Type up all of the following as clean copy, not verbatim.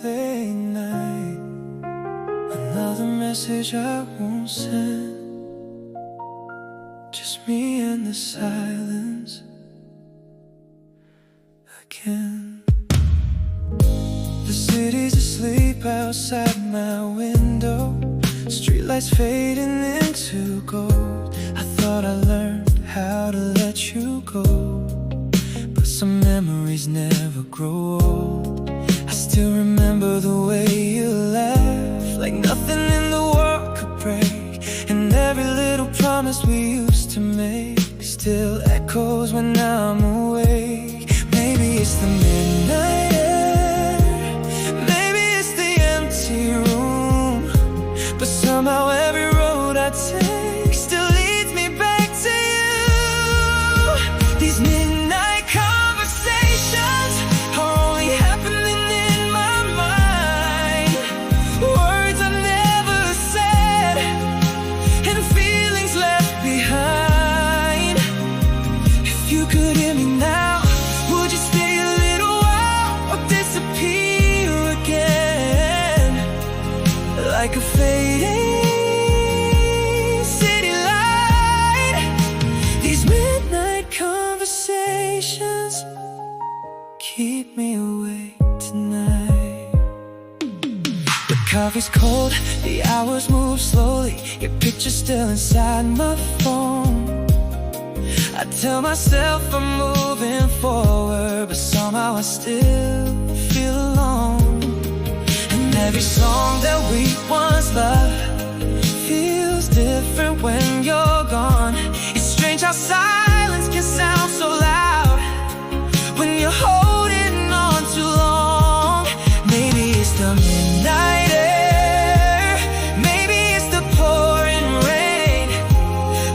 Late night, another message I won't send. Just me and the silence again. The city's asleep outside my window, streetlights fading into gold. I thought I learned how to let you go, but some memories never grow old. I still remember the way you laughed, like nothing in the world could break. And every little promise we used to make still echoes when I'm awake. Maybe it's the midnight air, maybe it's the empty room, but somehow every road I take still leads me back to you. These midnight conversations are only happening in my mind, words I never said and feelings left behind. If you could hear me now, would you stay a little while or disappear again? Like a fading city light, these midnight conversations keep me awake tonight. The coffee's cold, the hours move slowly, your picture's still inside my phone. I tell myself I'm moving forward, but somehow I still feel alone. And every song that we once loved feels different when you're gone. It's strange how silence can sound so loud when you're holding on too long. Maybe it's the midnight air, maybe it's the pouring rain,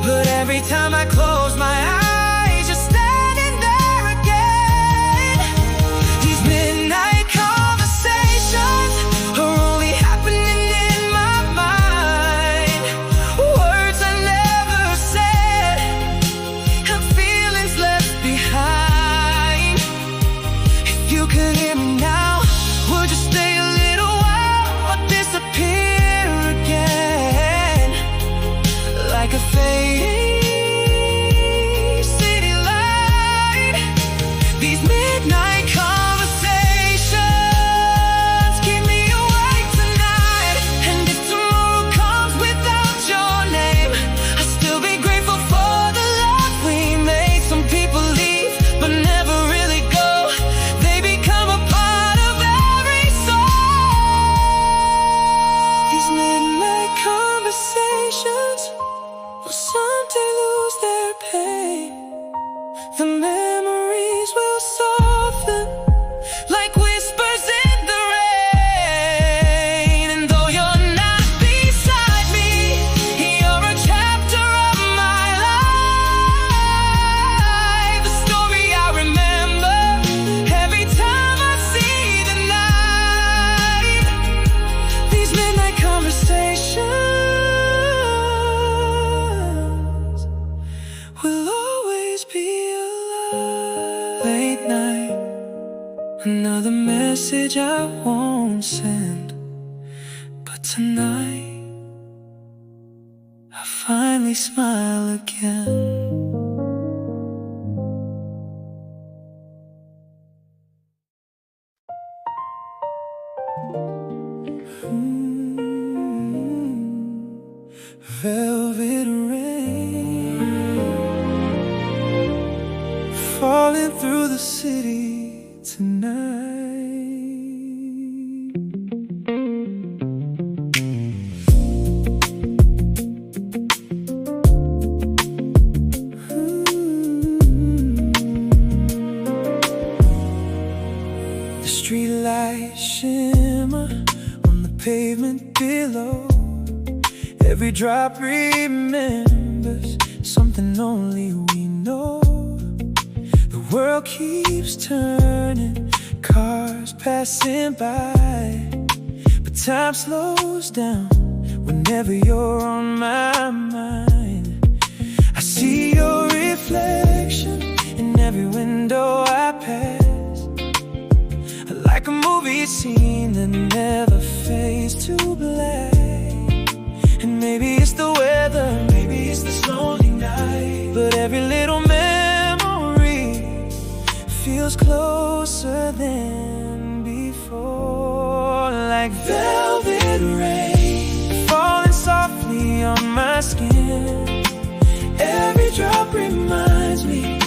but every time I close my eyes, you're standing there again. These midnight conversations are only happening in my mind, words I never said and feelings left behind. If you could hear me now, would you stay a little while or disappear again? Like a fading city light, these midnight conversations keep me awake tonight. And if tomorrow comes without your name, I'll still be grateful for the love we made. Some people leave but never really go, they become a part of every song. These midnight conversations will someday lose their pain. The memories will soften like whispers in the rain. And though you're not beside me, you're a chapter of my life, a story I remember every time I see the night. These midnight conversations will always be alive. Late night, another message I won't send, but tonight I finally smile again. Velvet rain falling through the city tonight. The streetlights shimmer on the pavement below. Every drop remembers something only we know. The world keeps turning, cars passing by, but time slows down whenever you're on my mind. I see your reflection in every window I scene that never fades to black. And maybe it's the weather, maybe it's this lonely night, but every little memory feels closer than before. Like velvet rain falling softly on my skin. Every drop reminds me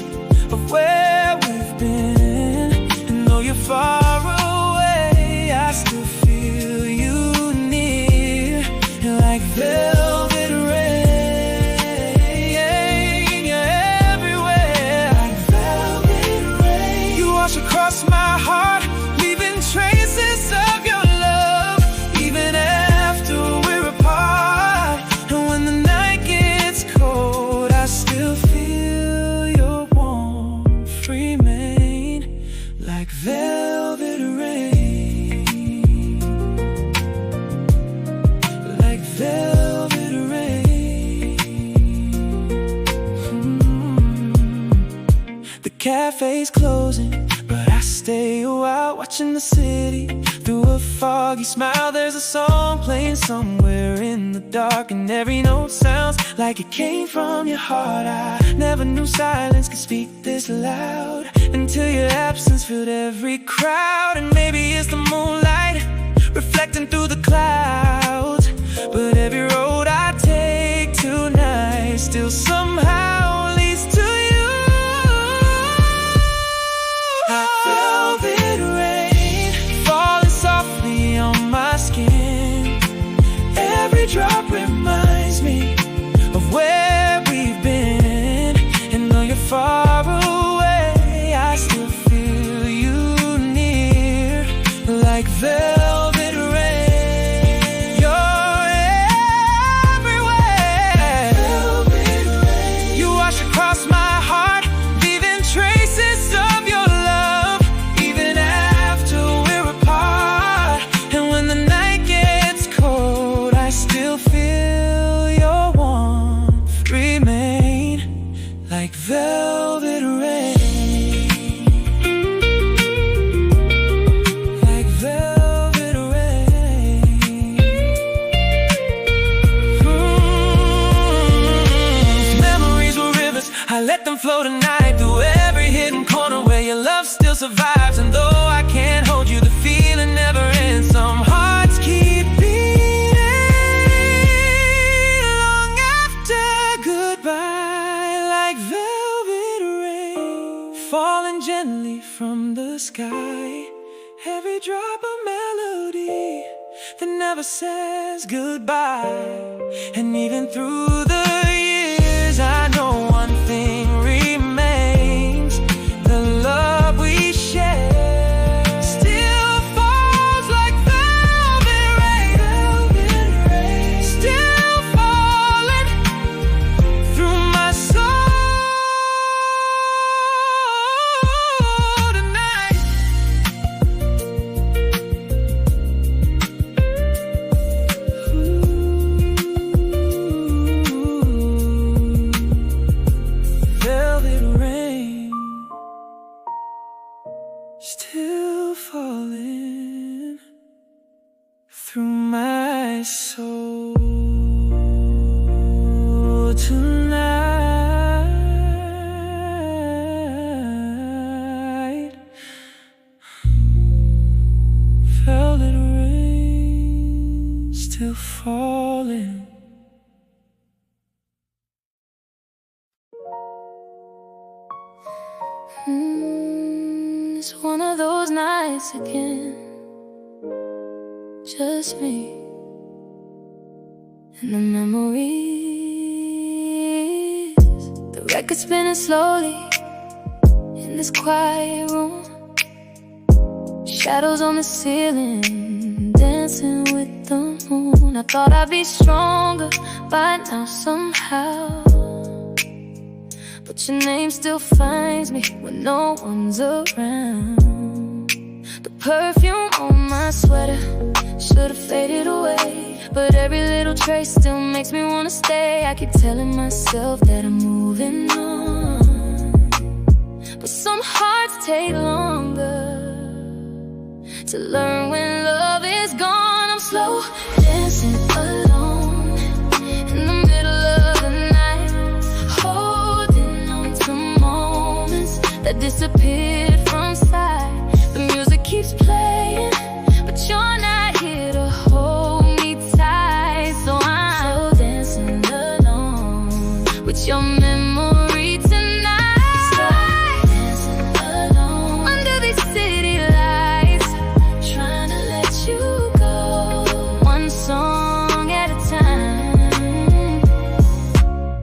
of where we've been. And though you're far away, I still feel you near. Like velvet rain, you're everywhere. Like velvet rain, you wash across my heart, leaving traces of your love, even after we're apart. And when the night gets cold, I still feel your warmth remain. Like velvet rain, like velvet rain. The cafe's closing, but I stay a while, watching the city through a foggy smile. There's a song playing somewhere in the dark, and every note sounds like it came from your heart. I never knew silence could speak this loud, until your absence filled every crowd. And maybe it's the moonlight reflecting through the clouds, but every road I take tonight still somehow leads to you. Like velvet rain falling softly on my skin. Every drop reminds me of where we've been. And though you're far away, I still feel you near. Like velvet rain, you're everywhere. Velvet rain, you wash across my heart, leaving traces of your love, even after we're apart. And when the night gets cold, I still feel your warmth remain. Like velvet rain, like velvet rain. Memories were rivers, I let them flow tonight, through every hidden corner where your love still survives. And though I can't hold you, the feeling never ends. Some hearts keep beating long after goodbye. Like velvet rain falling gently from the sky. Every drop a melody that never says goodbye. And even through the years, I know one thing remains: the love we share still falls like velvet rain, still falling through my soul tonight. Velvet rain, still falling through my soul tonight. Velvet rain, still falling. It's one of those nights again, just me and the memories. The record spinning slowly in this quiet room. Shadows on the ceiling, dancing with the moon. I thought I'd be stronger by now somehow, but your name still finds me when no one's around. The perfume on my sweater should've faded away, but every little trace still makes me wanna stay. I keep telling myself that I'm moving on, but some hearts take longer to learn when slow dancing alone in the middle of the night, holding on to moments that disappeared from sight. The music keeps playing, but you're not here to hold me tight. So I'm slow dancing alone with your memory tonight. Slow dancing alone under these city lights, trying to let you go, one song at a time.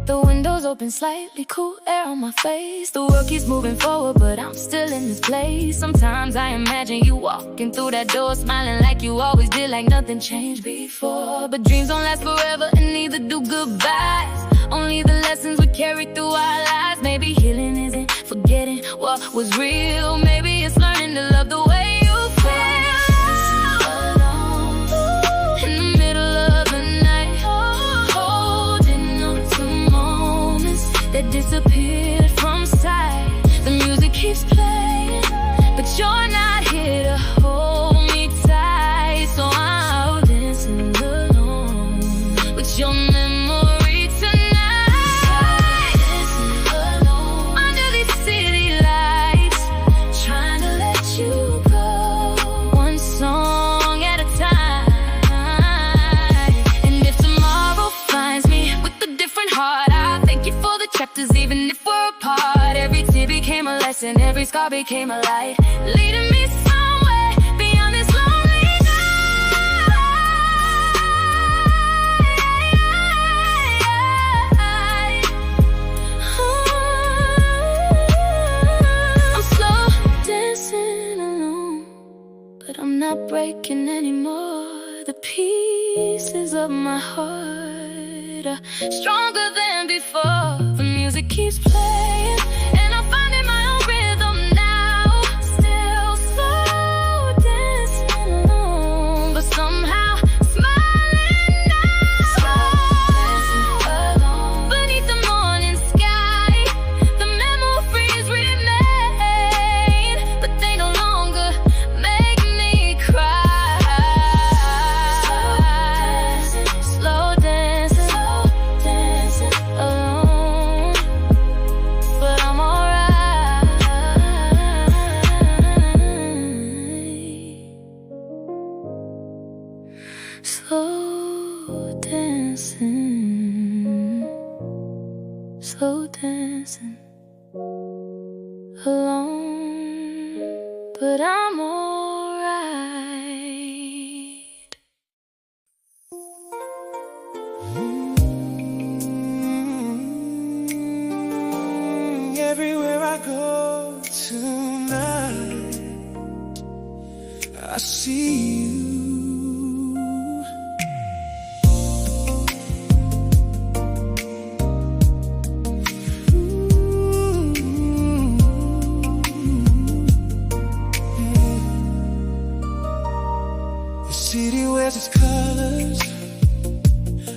The windows open slightly, cool air on my face. The world keeps moving forward, but I'm still in this place. Sometimes I imagine you walking through that door, smiling like you always did, like nothing changed before. But dreams don't last forever, and neither do goodbyes. Only the lessons we carry through our lives. Maybe healing isn't forgetting what was real. Maybe it's learning to love the way you feel. Alone in the middle of the night, holding on to moments that disappeared from sight. The music keeps playing, but you're not here to hold me tight. So I'm dancing alone with your memory tonight. Dancing alone under these city lights, trying to let you go, one song at a time. And if tomorrow finds me with a different heart, I'll thank you for the chapters, even if we're apart. Every tear became a lesson, every scar became a light, leading me somewhere beyond this lonely night. I'm slow dancing alone, but I'm not breaking anymore. The pieces of my heart are stronger than before. The music keeps playing, and I'm finding my own rhythm now. Still slow dancing alone, but somehow smiling now. Slow dancing alone beneath the morning sky. The memories remain, but they no longer make me cry. Slow dancing alone, but I'm alright. Slow dancing alone, but I'm alright. Everywhere I go tonight, I see you. The city wears its colors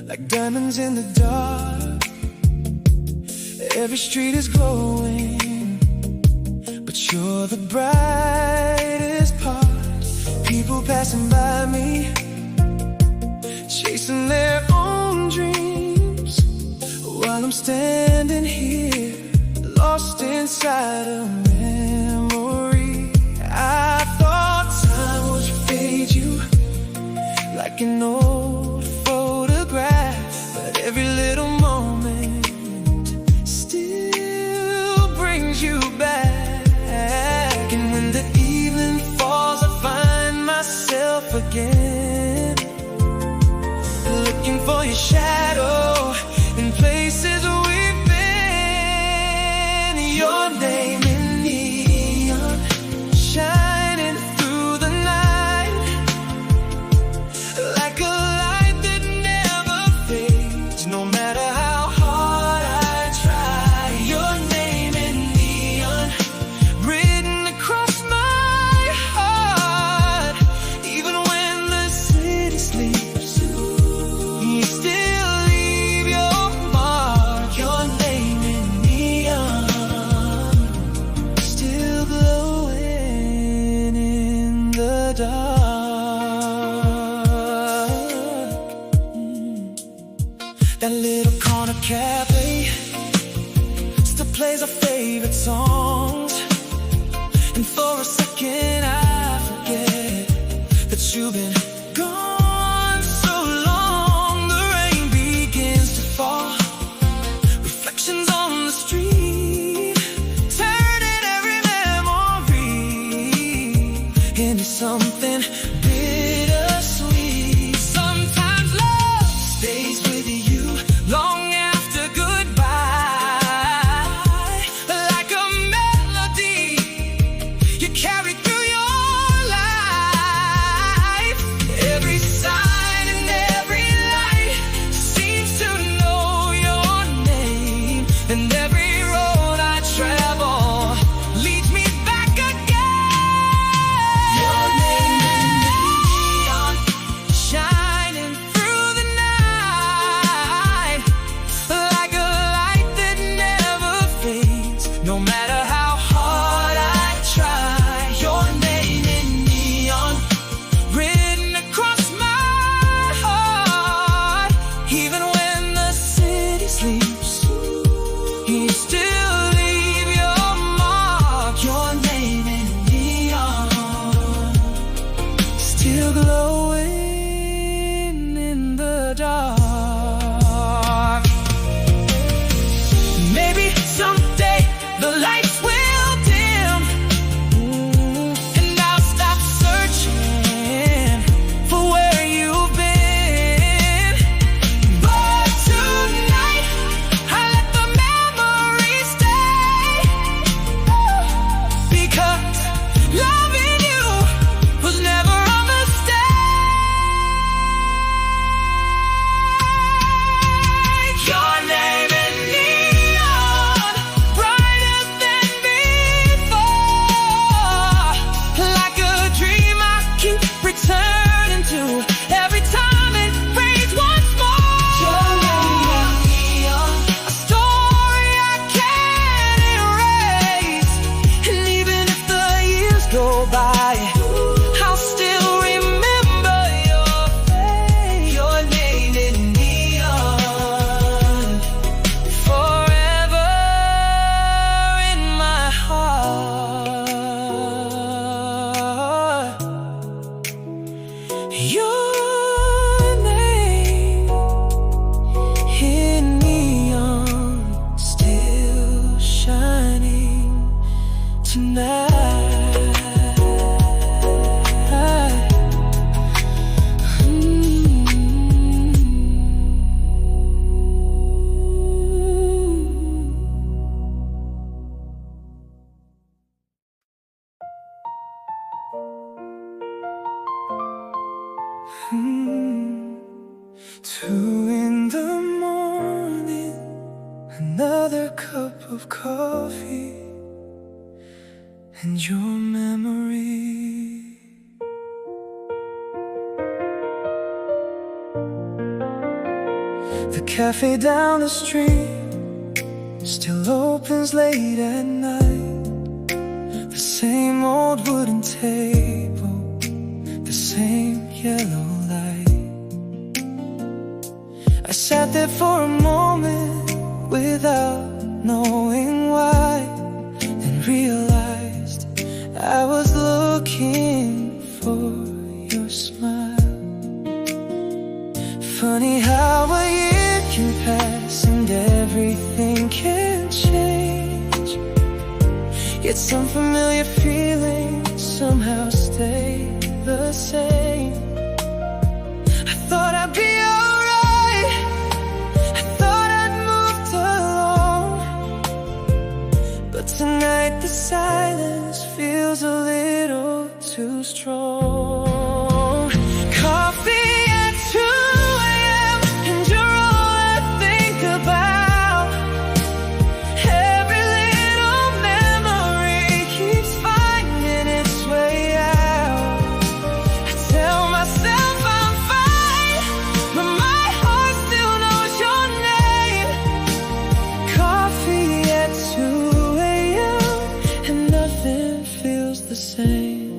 like diamonds in the dark. Every street is glowing, but you're the brightest part. People passing by me, chasing their own dreams, while I'm standing here, lost inside a memory. I thought time would fade you like an old photograph, but every little moment still brings you back. And when the evening falls, I find myself again, looking for your shadow in places we've been. Your name in neon, shining through the night, like a light that never fades, no matter how hard I try. Your name in neon, written across my heart. Even when the city sleeps, you still leave your mark. Your name in neon. favorite songs. And for a second I forget that you've been gone so long. The rain begins to fall, reflections on the street, turning every memory into something bittersweet. Sometimes love stays with you long after goodbye, like a melody you carry through your life. Every sign and every light seems to know your name, and every road I travel leads me back again. Your name in neon, shining through the night, like a light that never fades, no matter how hard I try. Your name in neon, written across my heart. Even when the city sleeps, you still leave your mark. Your name in neon, still glowing in the dark. Maybe someday the lights will dim, and I'll stop searching for where you've been. But tonight I let the memories stay, because loving you was never a mistake. Your name in neon, brighter than before, like a dream I keep returning to every time it rains once more. Your name in neon, a story I can't erase, and even if the years go by, I'll still remember your face. Your name in neon, forever in my heart. Your name in neon, still shining tonight. Two in the morning, another cup of coffee, and your memory. The cafe down the street still opens late at night. The same old wooden table, the same yellow light. I sat there for a moment without knowing why, and realized I was looking for your smile. Funny how a year can pass and everything can change, yet some familiar feelings somehow stay the same. I thought I'd be alright, I thought I'd moved along, but tonight the silence feels a little too strong. Coffee at 2 a.m. and you're all I think about. Every little memory keeps finding its way out. I tell myself I'm fine, but my heart still knows your name. Coffee at 2 a.m. and nothing feels the same.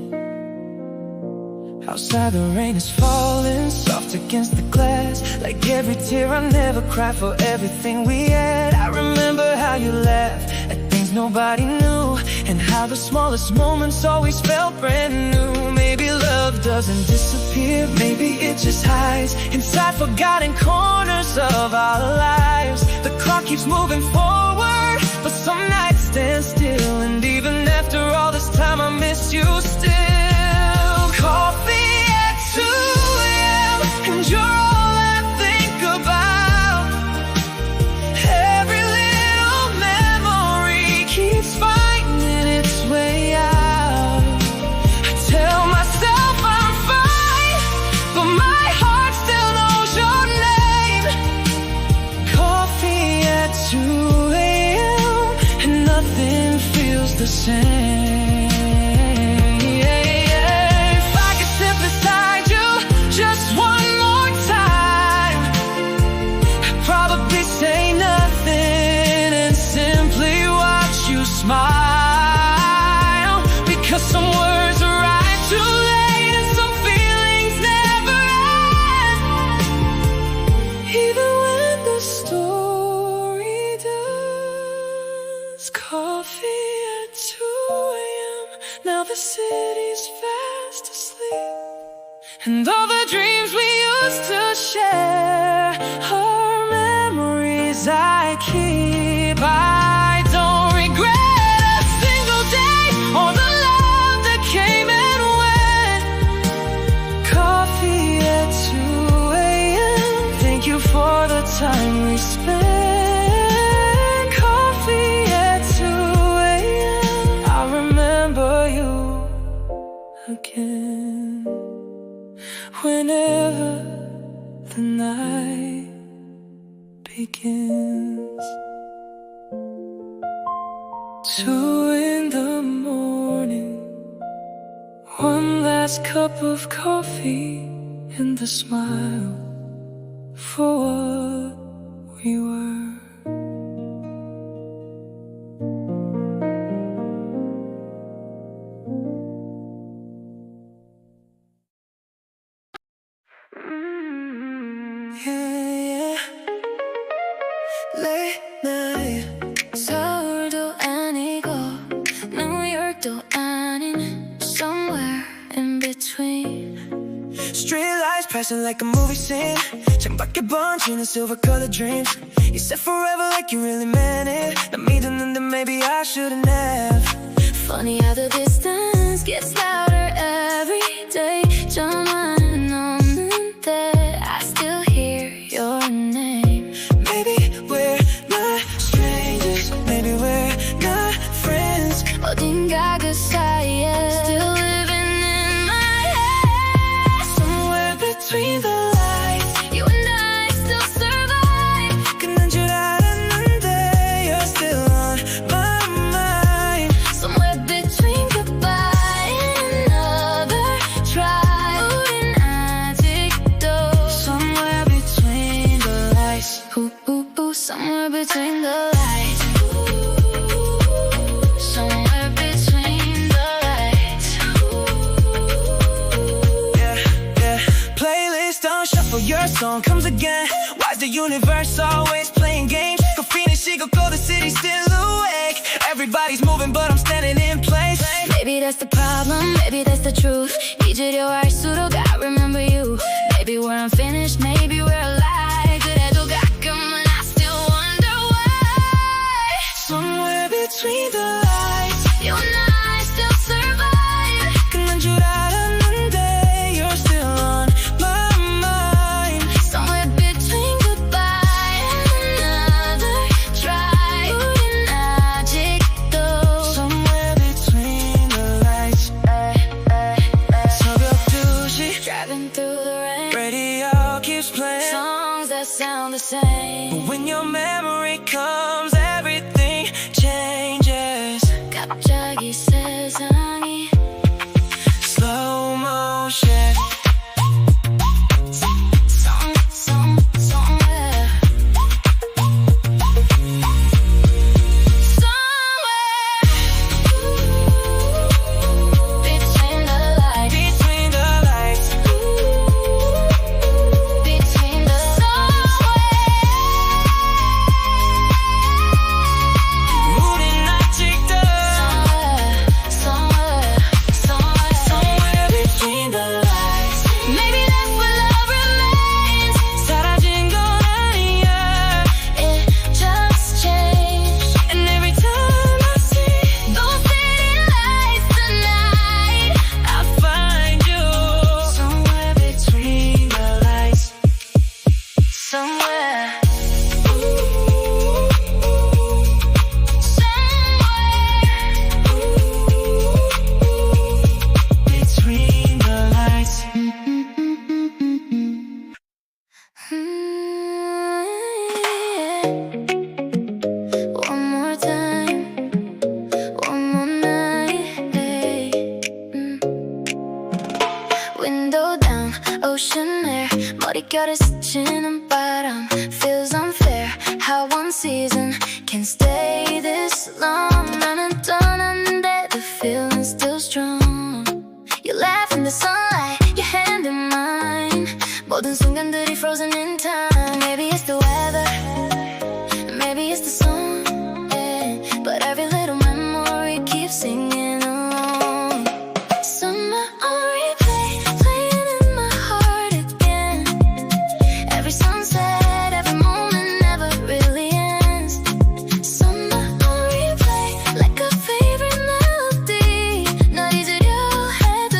Outside the rain is falling soft against the glass, like every tear I never cried for everything we had. I remember how you laughed at things nobody knew, and how the smallest moments always felt brand new. Maybe love doesn't disappear, maybe it just hides inside forgotten corners of our lives. The clock keeps moving forward, but some nights stand still, and even after all this time I miss you still. Coffee at 2 a.m. and you're all I think about. Every little memory keeps finding its way out. I tell myself I'm fine, but my heart still knows your name. Coffee at 2 a.m. and nothing feels the same. Smile, because some words arrive too late and some feelings never end. Even when the story does. Coffee at 2 a.m. Now the city's fast asleep, and all the dreams we used to share are memories I keep. I don't regret all the love that came and went. Coffee at 2 a.m. Thank you for the time we spent. Coffee at 2 a.m. I'll remember you again whenever the night begins. 2 in the morning, one last cup of coffee and a smile for what we were. Yeah, late night. 서울도 아니고 뉴욕도 아닌 somewhere in between. Street lights passing like a movie scene. 창밖에 번지는 silver colored dreams. You said forever like you really meant it. 난 믿었는데 maybe I shouldn't have. Funny how the distance gets louder every day. 저만은 없는데 I still hear your name. Maybe we're not strangers, maybe we're not friends. 어딘가 그 사이에 still living in my head. Somewhere between the lights, You and I still survive. 끝난 줄 알았는데 you're still on my mind. Somewhere between goodbye and another try. 우린 아직도 Somewhere between the lights. ooh, ooh, ooh, somewhere between the lights. Somewhere between the lights. Yeah, yeah. Playlist on shuffle, your song comes again. Why's the universe always playing games? Go finishi고 go, the city's still awake. Everybody's moving but I'm standing in place. Maybe that's the problem, maybe that's the truth. 잊으려 할수록 I remember you. Maybe we're unfinished, maybe we're alive. 그래도 가끔은 I still wonder why. Somewhere between the lights, You and I still survive. 끝난 줄 알았는데 you're still on my mind. Somewhere between goodbye and another try. 우린 아직도 Somewhere between the lights. 새벽 2시, driving through the rain. radio keeps playing. Songs that sound the same. But when your memory comes, everything changes. 갑자기 세상이 Slow motion. somewhere. Between the lights. Between the lights. Between the somewhere. 우린 아직 물결을 스치는 바람 feels unfair how one season can stay this long 나는 떠났는데 the feeling's still strong You laugh in the sunlight your hand in mine 모든 순간들이 frozen in time Maybe it's the weather Maybe it's the song yeah. But every little memory keeps singing along Summer on replay Playing in my heart again Every sunset, every moment never really ends Summer on replay Like a favorite melody 널 잊으려 해도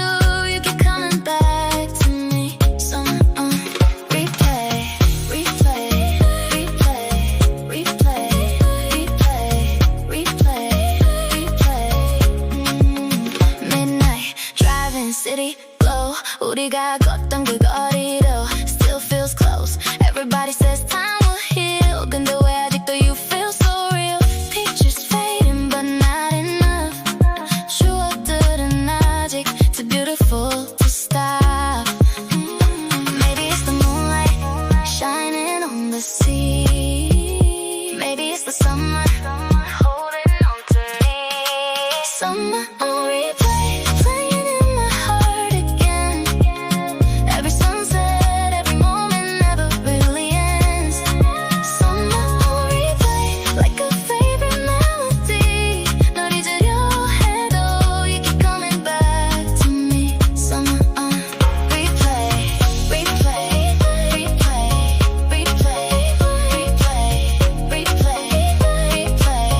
you keep coming back to me Summer on replay Replay, replay, replay, replay, replay, replay Midnight, driving, city glow 우리가 걷던 그 거리도 Still feels close Everybody says time will heal 근데 왜 아직도 you feel so real Pictures fading but not enough 추억들은 아직 too beautiful to stop Maybe it's the moonlight shining on the sea Maybe it's the summer holding on to me Summer on replay Playing in my heart again Every sunset, every moment never really ends Summer on replay Like a favorite melody 널 잊으려 해도 you keep coming back to me Summer on replay Replay, replay, replay, replay, replay, replay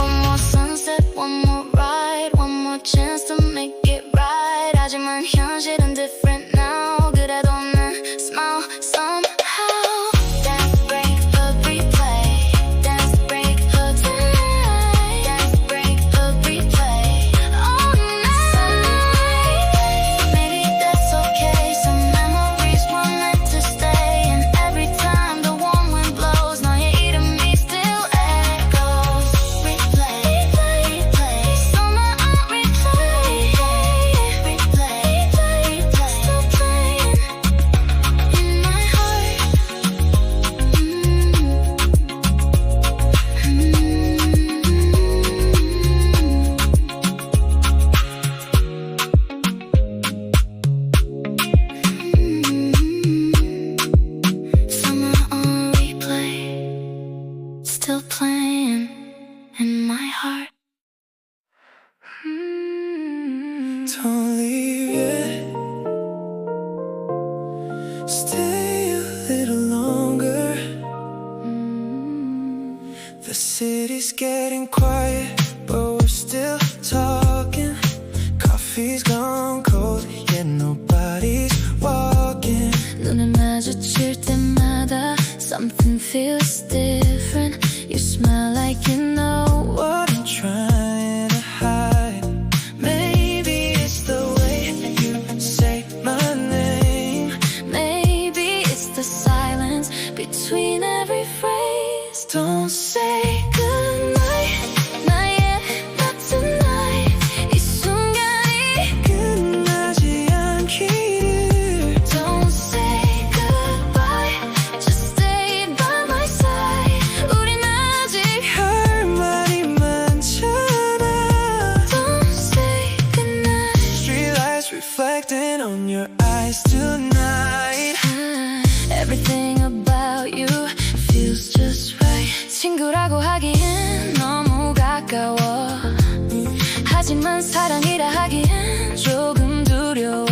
One more sunset, one more ride One more chance to make it right 하지만 현실은 different now 그래도 난 smile somehow Dance break the replay Dance break the tonight Dance break the replay all night Maybe that's okay Some memories were meant to stay And every time the warm wind blows 너의 이름이 still echoes Replay, replay Summer on replay Replay, replay Still playing in my heart Summer on replay Still playing in my heart Don't leave yet. Stay a little longer. The city's getting quiet, but we're still talking. Coffee's gone cold, yet nobody's walking. 눈을 마주칠 때마다 Something feels different You smile like you know What I'm trying to hide. Maybe it's the way you say my name. Maybe it's the silence between every phrase Don't say goodnight Not yet, not tonight 이 순간이 끝나지 않기를. Don't say goodbye Just stay by my side 우린 아직 할 말이 많잖아. Don't say goodnight Streetlights reflecting on your eyes tonight. Everything about you feels just right 친구라고 하기엔 너무 가까워 하지만 사랑이라 하기엔 조금 두려워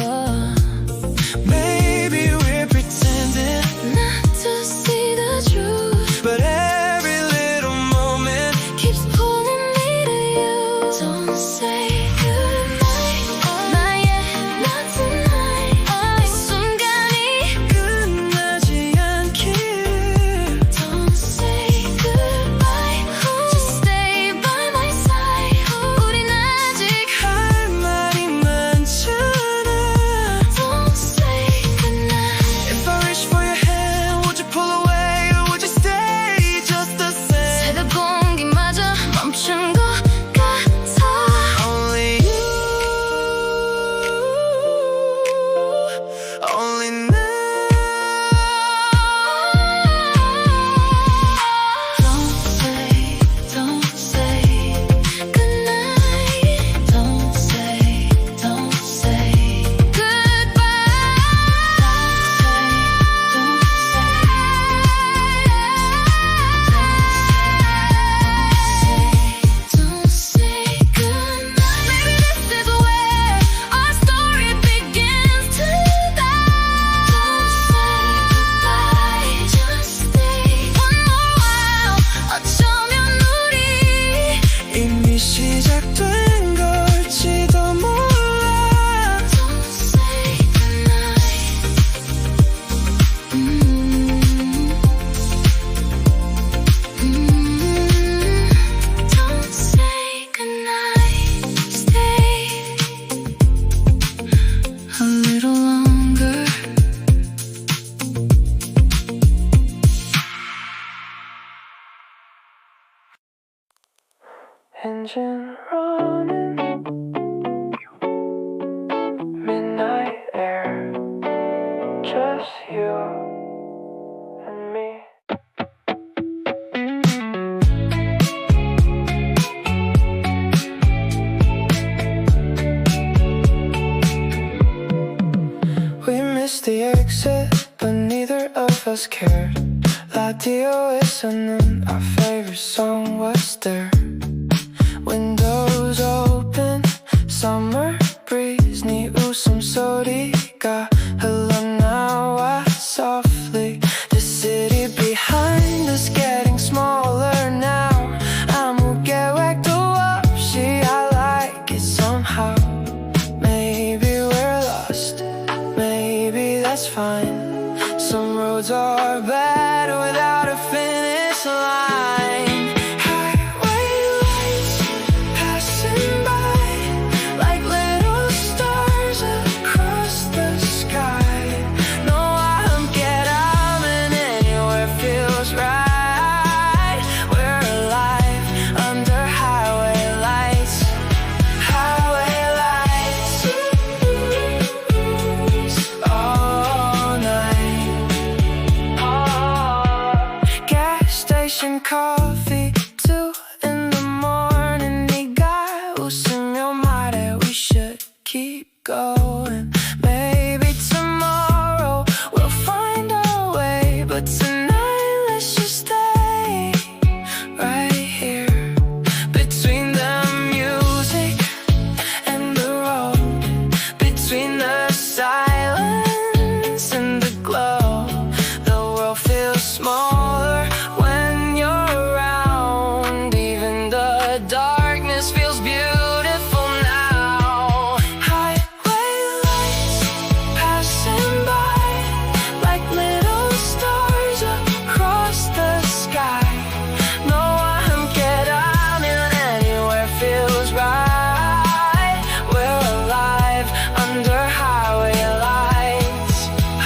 Maybe we're pretending, Not to see the truth but every little moment keeps pulling me to you Don't say goodnight Not yet, not tonight 이 순간이 끝나지 않기를. Don't say goodbye Just stay by my side 우린 아직 할 engine running, midnight air, just you and me. We missed the exit, but neither of us cared. Radio 있었는 our favorite song was there. Windows open, summer breeze, 네 웃음소리가 흘러나와 softly. The city behind us getting smaller now. 아무 계획도 없이 I like it somehow. Maybe we're lost, maybe that's fine. Some roads are bad without a finish line. Highway lights passing by like little stars across the sky. 너와 함께라면 anywhere feels right. We're alive under highway lights. Highway lights all night. Gas station coffee 2 in the morning. 네가 웃으며 말해 we should keep going. Maybe tomorrow we'll find our way, but tonight let's just stay right here between the music and the road, between the silence and the glow. The world feels smaller when you're around. Even the darkness feels beautiful now. Highway lights passing by like little stars across the sky. 너와 함께라면 anywhere feels right. We're alive under highway lights.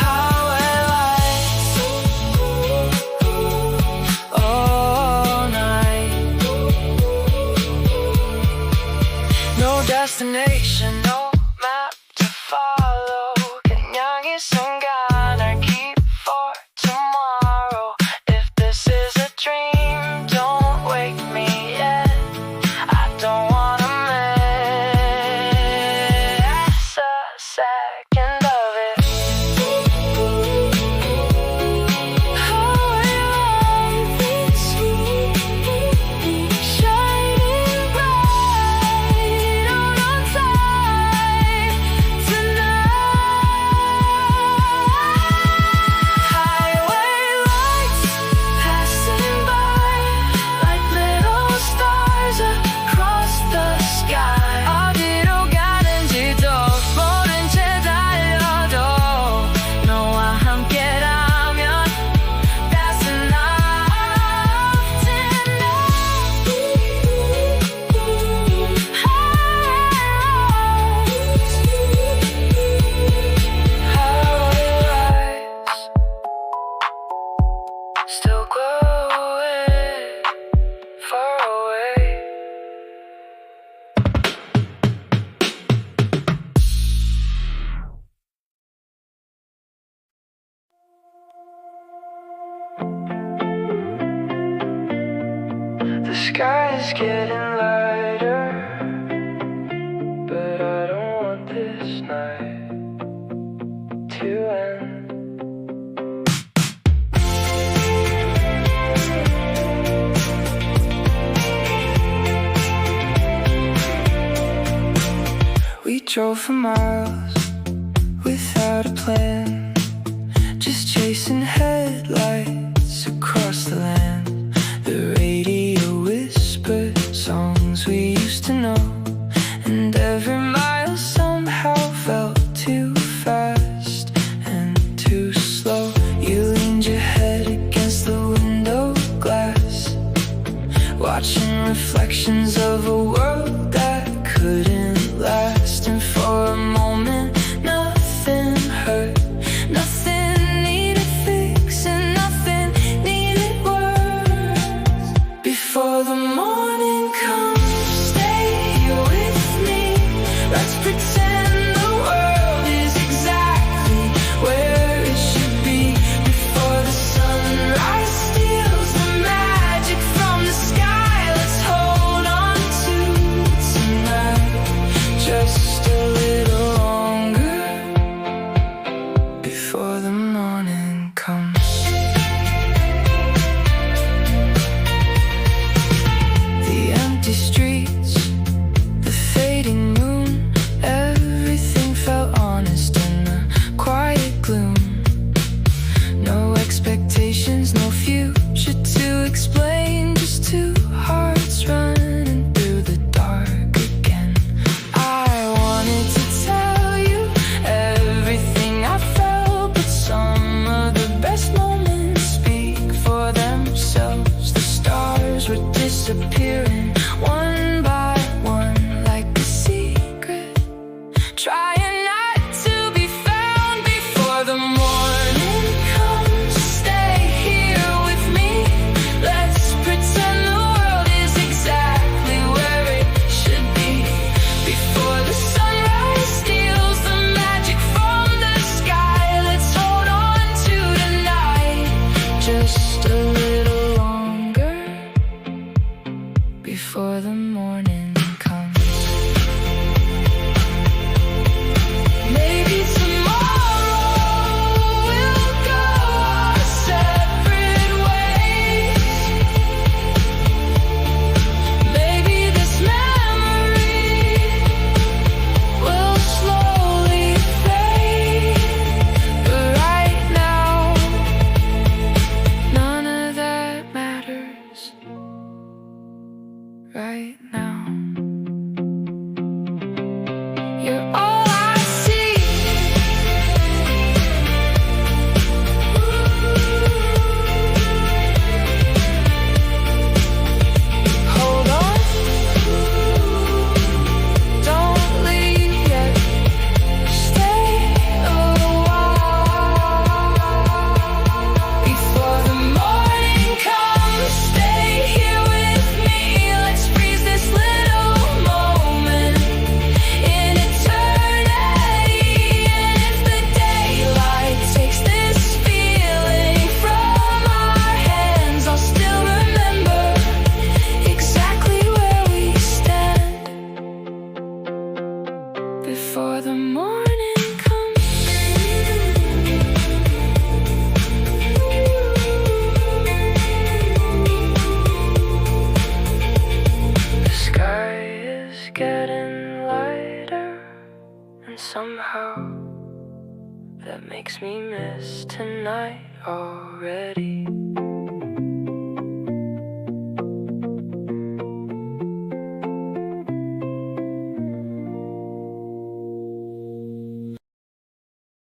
Highway lights all night. No destination, no map to follow. 그냥 이 순간을 keep for tomorrow. If this is a dream, don't wake me yet. I don't wanna miss a second of it. Highway lights shining bright on our time tonight. Highway lights passing by like little stars across the sky. 어디로 가는지도 모른 채 달려도 너와 함께라면 that's enough tonight. Highway lights still glowing far away. The sky is getting lighter, but I don't want this night to end. We drove for miles without a plan, just chasing headlights across the land. The radio whispered songs we used to know, and every mile somehow felt too fast and too slow. You leaned your head against the window glass, watching reflections of a world that couldn't last. And for a moment nothing hurt, nothing needed fixing, nothing needed words. Before the morning comes now. You're all I see. Hold on, don't leave yet. Stay a while before the morning comes. Stay here with me. Let's freeze this little moment in eternity. And if the daylight takes this feeling from our hands, I'll still remember exactly where we stand before the morning comes. The sky is getting lighter, and somehow that makes me miss tonight already.